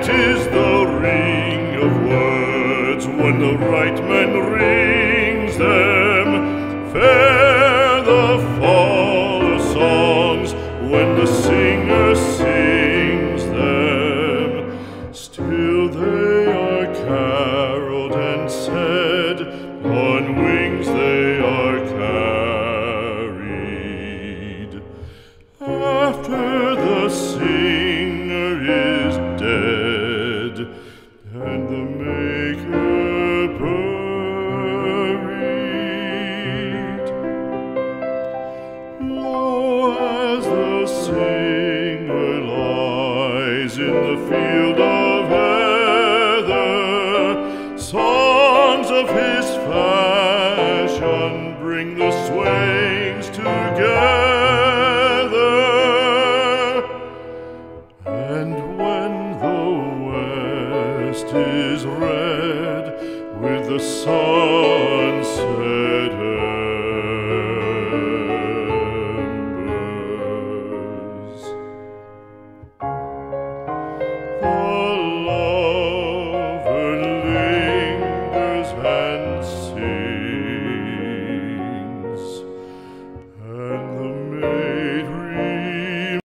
Sweet is the ring of words when the right man rings them. Fair the fall of songs when the singer sings them. Still they are caroled and said, on wings they are carried. After the singer is dead and the maker buried, lo, as the singer lies in the field of heather, songs of his fashion bring the swains together. And when the west is red with the sunset